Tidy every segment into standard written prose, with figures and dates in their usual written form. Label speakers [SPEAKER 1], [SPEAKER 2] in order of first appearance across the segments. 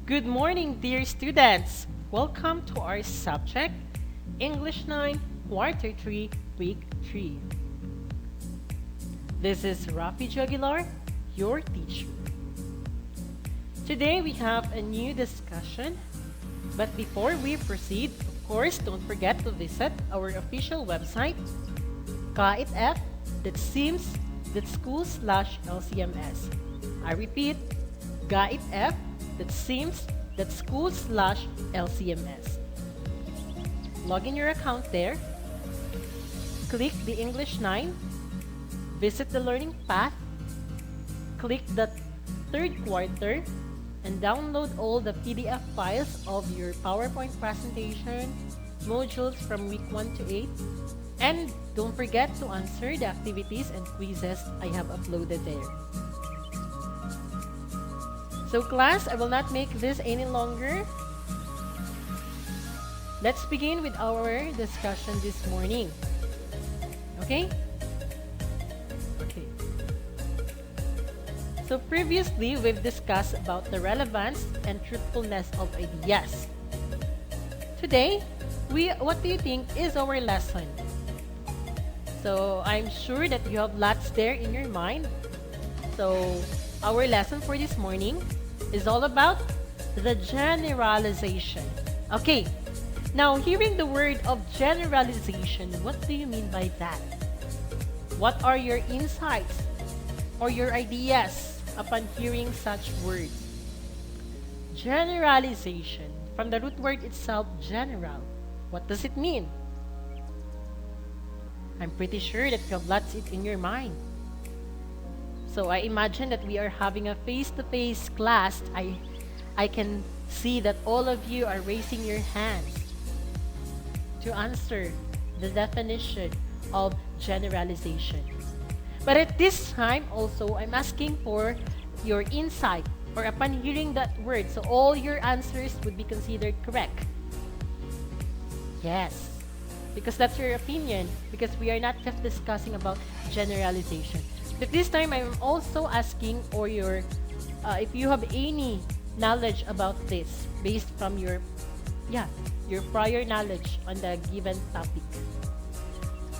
[SPEAKER 1] Good morning, dear students. Welcome to our subject, English 9, Quarter 3, Week 3. This is Rafi Jogilar, your teacher. Today we have a new discussion, but before we proceed, of course, don't forget to visit our official website, GAITF.sims.school/LCMS. I repeat, GAITF.sims.school/LCMS. Log in your account there, click the English 9, visit the learning path, click the third quarter, and download all the PDF files of your PowerPoint presentation, modules from week 1 to 8, and don't forget to answer the activities and quizzes I have uploaded there. So class, I will not make this any longer. Let's begin with our discussion this morning. Okay? Okay. So previously, we've discussed about the relevance and truthfulness of ideas. Today, what do you think is our lesson? So I'm sure that you have lots there in your mind. So our lesson for this morning is all about the generalization. Okay, now hearing the word of generalization, what do you mean by that? What are your insights or your ideas upon hearing such words? Generalization, from the root word itself, general. What does it mean? I'm pretty sure that you have lots it in your mind. So I imagine that we are having a face-to-face class. I can see that all of you are raising your hands to answer the definition of generalization. But at this time also, I'm asking for your insight or upon hearing that word. So all your answers would be considered correct. Yes, because that's your opinion, because we are not just discussing about generalization. But this time, I'm also asking or if you have any knowledge about this based from your prior knowledge on the given topic.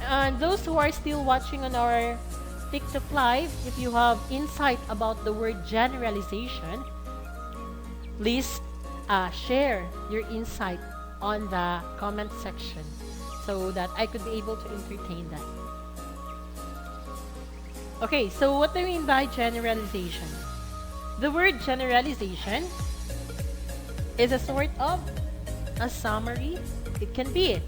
[SPEAKER 1] And those who are still watching on our TikTok live, if you have insight about the word generalization, please share your insight on the comment section so that I could be able to entertain that. Okay, so what do I mean by generalization? The word generalization is a sort of a summary. It can be it.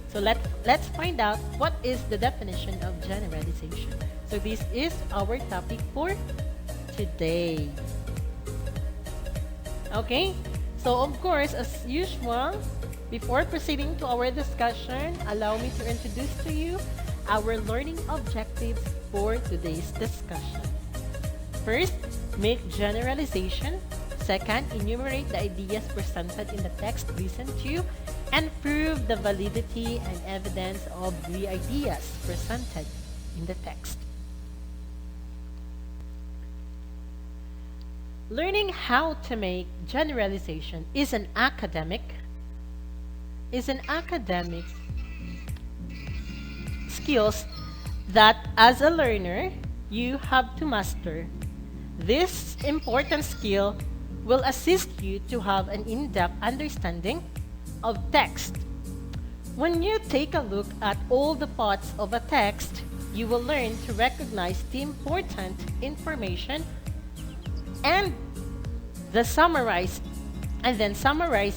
[SPEAKER 1] So let's find out what is the definition of generalization. So this is our topic for today. Okay, so of course, as usual, before proceeding to our discussion, allow me to introduce to you our learning objectives for today's discussion. First, make generalization. Second, enumerate the ideas presented in the text listened to and prove the validity and evidence of the ideas presented in the text. Learning how to make generalization is an academic skills that as a learner you have to master. This important skill will assist you to have an in-depth understanding of text. When you take a look at all the parts of a text, you will learn to recognize the important information and then summarize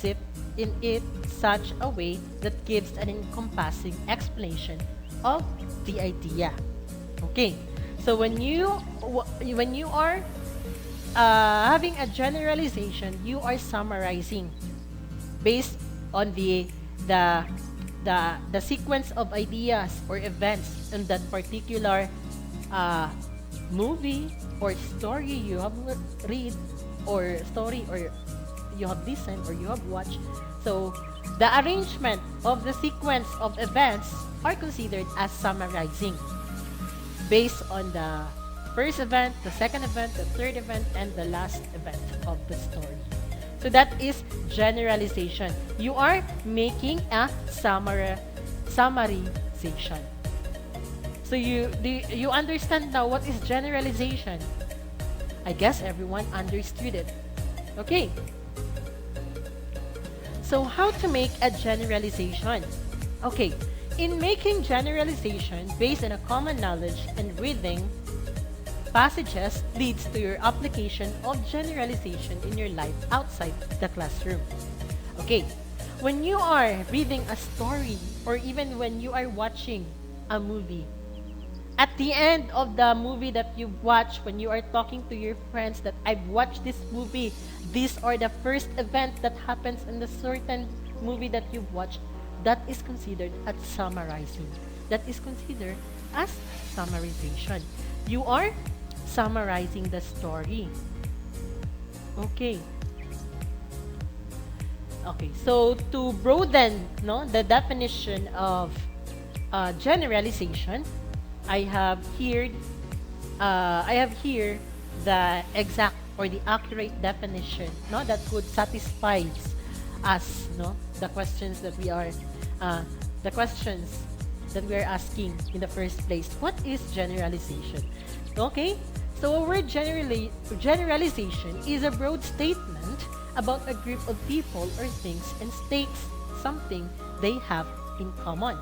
[SPEAKER 1] it in such a way that gives an encompassing explanation of the idea. Okay, so when you are having a generalization, you are summarizing based on the sequence of ideas or events in that particular movie or story you have read or story or you have listened or you have watched. So the arrangement of the sequence of events are considered as summarizing based on the first event, the second event, the third event, and the last event of the story. So that is generalization. You are making a summarization. So you understand now what is generalization? I guess everyone understood it. Okay. So how to make a generalization? Okay. In making generalization based on a common knowledge and reading passages leads to your application of generalization in your life outside the classroom. Okay. When you are reading a story or even when you are watching a movie, at the end of the movie that you watch, when you are talking to your friends that I've watched this movie, these are the first events that happens in the certain movie that you've watched, that is considered as summarizing. That is considered as summarization. You are summarizing the story. Okay. Okay, so to broaden the definition of generalization, I have here the exact or the accurate definition that would satisfy us the questions that we are asking in the first place. What is generalization? Okay, so a word generalization is a broad statement about a group of people or things and states something they have in common.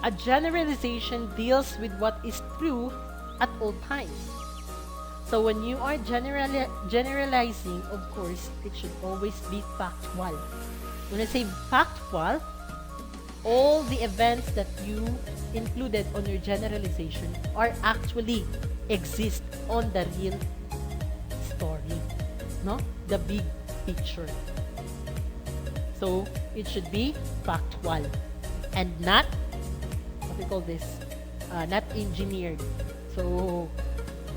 [SPEAKER 1] A generalization deals with what is true at all times. So when you are generalizing, of course, it should always be factual. When I say factual, all the events that you included on your generalization are actually exist on the real story, the big picture. So it should be factual and not we call this not engineered. So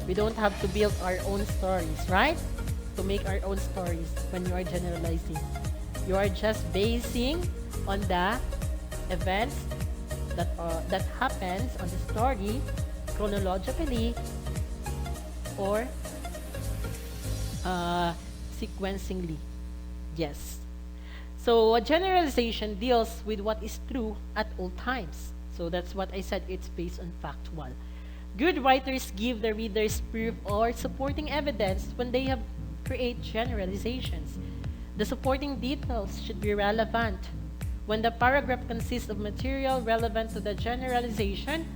[SPEAKER 1] we don't have to build our own stories, right? To make our own stories when you are generalizing. You are just basing on the events that happens on the story chronologically or sequencingly. Yes. So a generalization deals with what is true at all times. So that's what I said, it's based on factual. Good writers give the readers proof or supporting evidence when they have create generalizations. The supporting details should be relevant. When the paragraph consists of material relevant to the generalization,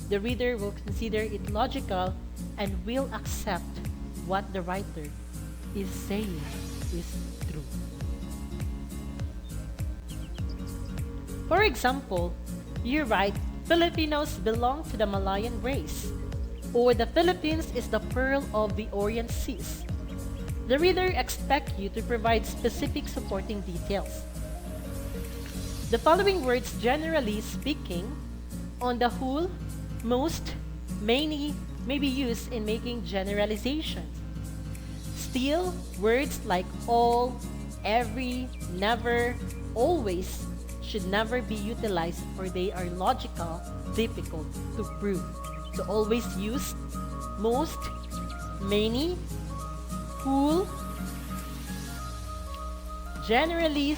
[SPEAKER 1] the reader will consider it logical and will accept what the writer is saying is true. For example, you write, Filipinos belong to the Malayan race, or the Philippines is the pearl of the Orient Seas. The reader expects you to provide specific supporting details. The following words, generally speaking, on the whole, most, many, may be used in making generalizations. Still, words like all, every, never, always should never be utilized or they are logical, difficult to prove. So always use most, many, whole, generally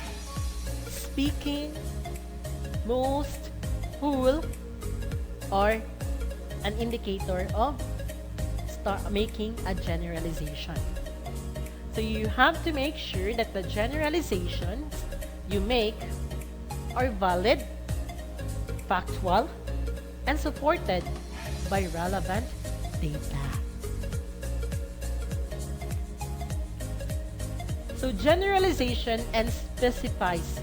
[SPEAKER 1] speaking, most, whole are an indicator of making a generalization. So you have to make sure that the generalizations you make are valid, factual, and supported by relevant data. So generalization and specifics,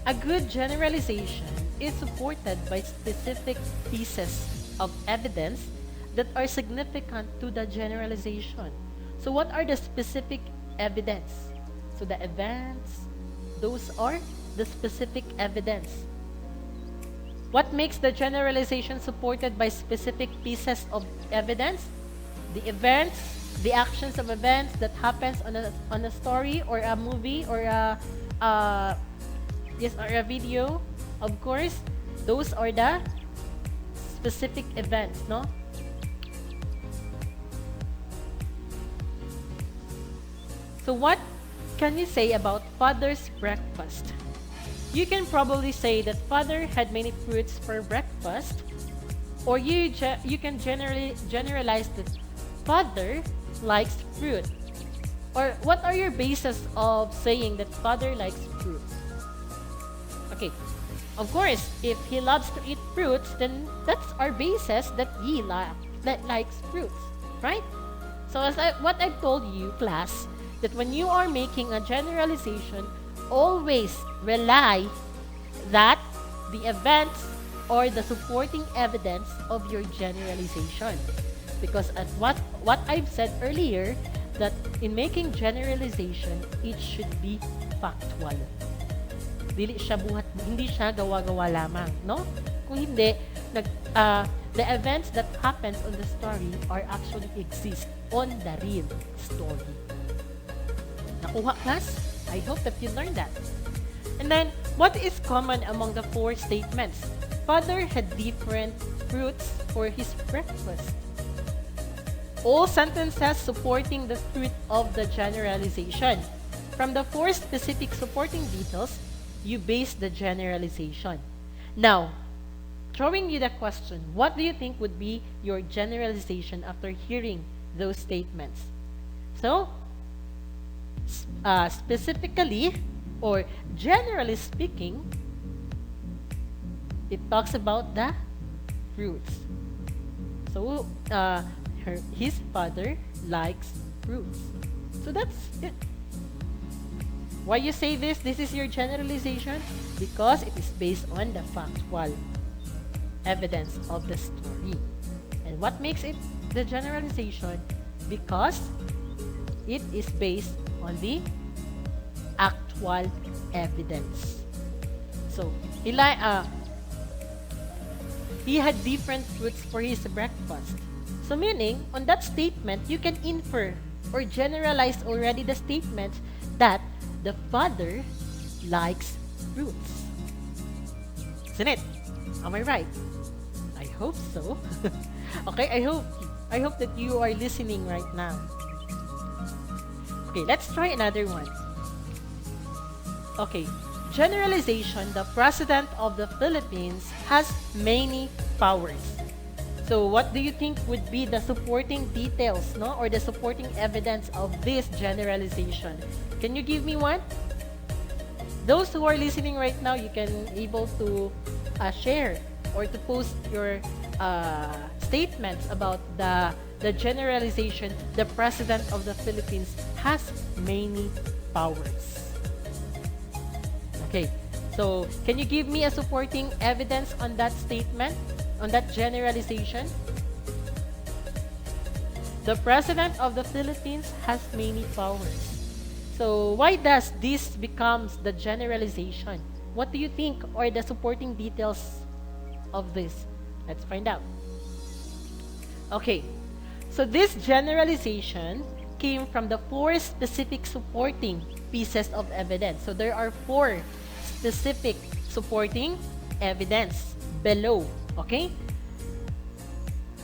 [SPEAKER 1] A good generalization is supported by specific pieces of evidence that are significant to the generalization. So what are the specific evidence? So the events, those are the specific evidence. What makes the generalization supported by specific pieces of evidence? The events, the actions of events that happens on a story or a movie or a video, of course, those are the specific events, So what can you say about father's breakfast? You can probably say that father had many fruits for breakfast, or you can generalize that father likes fruit. Or what are your bases of saying that father likes fruit? Okay, of course, if he loves to eat fruits, then that's our basis that that likes fruits, right? So what I've told you, class, that when you are making a generalization, always rely that the events or the supporting evidence of your generalization. Because at what I've said earlier, that in making generalization, it should be factual. Hindi siya gawa-gawa lamang, no? Kung hindi, the events that happens on the story are actually exist on the real story. Nakuha, class? I hope that you learned that. And then, what is common among the four statements? Father had different fruits for his breakfast. All sentences supporting the truth of the generalization. From the four specific supporting details, you base the generalization. Now, throwing you the question, what do you think would be your generalization after hearing those statements? So, specifically, or generally speaking, it talks about the fruits. So, his father likes fruits. So that's it. Why you say this? This is your generalization? Because it is based on the factual evidence of the story. And what makes it the generalization? Because it is based on the actual evidence. So, he had different fruits for his breakfast. So meaning, on that statement, you can infer or generalize already the statement that the father likes fruits. Isn't it? Am I right? I hope so. Okay, I hope that you are listening right now. Okay, let's try another one. Okay, generalization, the President of the Philippines has many powers. So what do you think would be the supporting details, no, or the supporting evidence of this generalization? Can you give me one? Those who are listening right now, you can able to share or to post your statements about the generalization. The President of the Philippines has many powers. Okay, so can you give me a supporting evidence on that statement? On that generalization? The President of the Philippines has many powers. So why does this becomes the generalization? What do you think are the supporting details of this? Let's find out. Okay, so this generalization came from the four specific supporting pieces of evidence. So there are four specific supporting evidence below. Okay?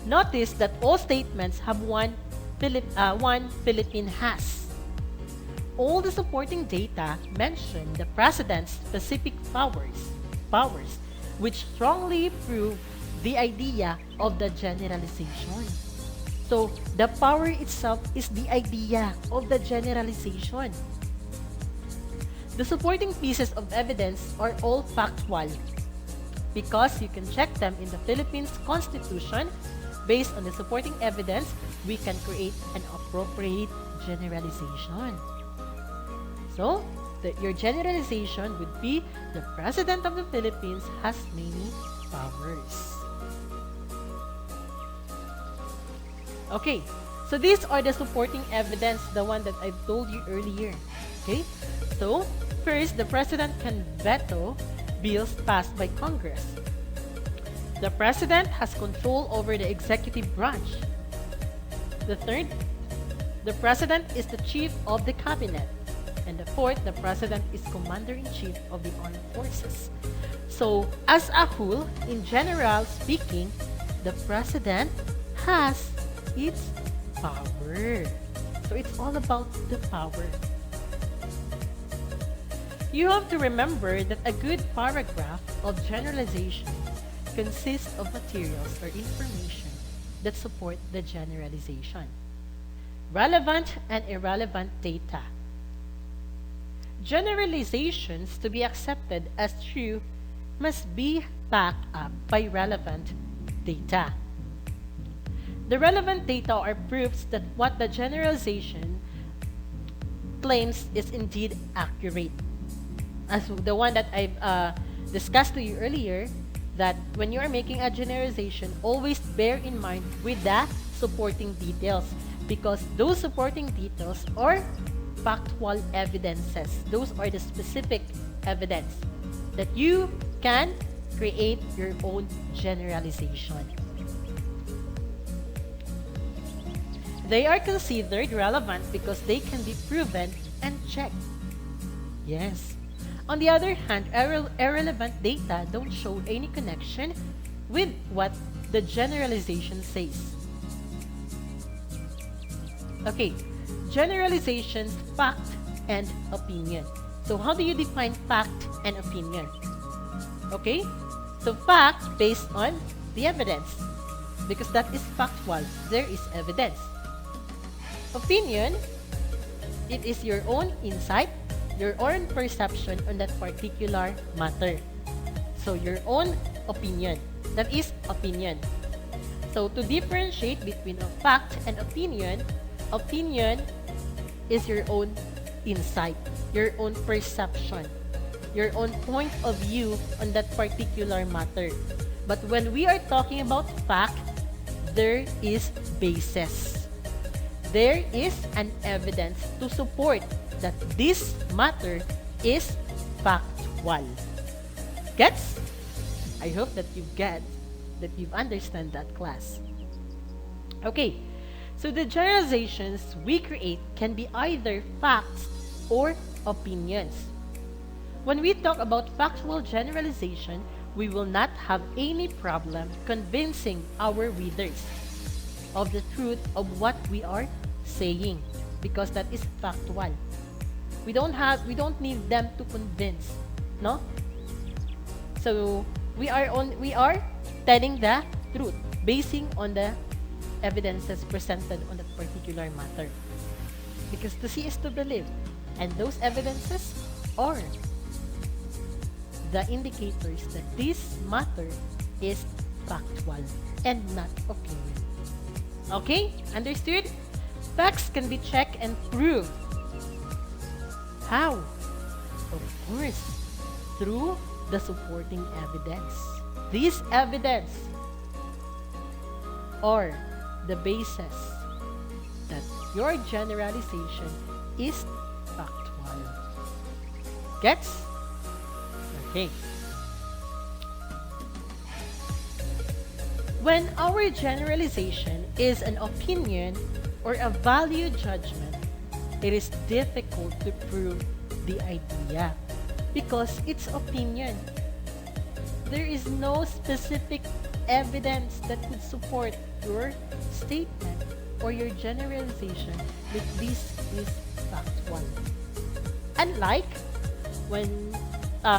[SPEAKER 1] Notice that all statements have one Philippine has. All the supporting data mention the President's specific powers, which strongly prove the idea of the generalization. So, the power itself is the idea of the generalization. The supporting pieces of evidence are all factual, because you can check them in the Philippines Constitution. Based on the supporting evidence, we can create an appropriate generalization. So, your generalization would be the President of the Philippines has many powers. Okay, so these are the supporting evidence, the one that I've told you earlier. Okay, so first, the President can veto bills passed by Congress. The President has control over the executive branch. The third, the President is the chief of the cabinet. And the fourth, the President is Commander-in-Chief of the Armed Forces. So, as a whole, in general speaking, the President has its power. So it's all about the power. You have to remember that a good paragraph of generalization consists of materials or information that support the generalization. Relevant and irrelevant data. Generalizations to be accepted as true must be backed up by relevant data. The relevant data are proofs that what the generalization claims is indeed accurate. As the one that I've discussed to you earlier, that when you are making a generalization, always bear in mind with the supporting details, because those supporting details are factual evidences. Those are the specific evidence that you can create your own generalization. They are considered relevant because they can be proven and checked. Yes. On the other hand, irrelevant data don't show any connection with what the generalization says. Okay, generalizations, fact, and opinion. So how do you define fact and opinion? Okay, so fact based on the evidence, because that is factual. There is evidence. Opinion, it is your own insight, your own perception on that particular matter. So your own opinion, that is opinion. So to differentiate between a fact and opinion, opinion is your own insight, your own perception, your own point of view on that particular matter. But when we are talking about fact, there is basis. There is an evidence to support that this matter is factual. Gets? I hope that you've understand that, class. Okay, so the generalizations we create can be either facts or opinions. When we talk about factual generalization, we will not have any problem convincing our readers of the truth of what we are saying, because that is factual. We don't need them to convince, no? So we are telling the truth, basing on the evidences presented on that particular matter. Because to see is to believe, and those evidences are the indicators that this matter is factual and not opinion. Okay? Understood? Facts can be checked and proved. How? Of course, through the supporting evidence. This evidence are the basis that your generalization is factual. Gets? Okay. When our generalization is an opinion or a value judgment, it is difficult to prove the idea because it's opinion. There is no specific evidence that could support your statement or your generalization that this is factual. Unlike when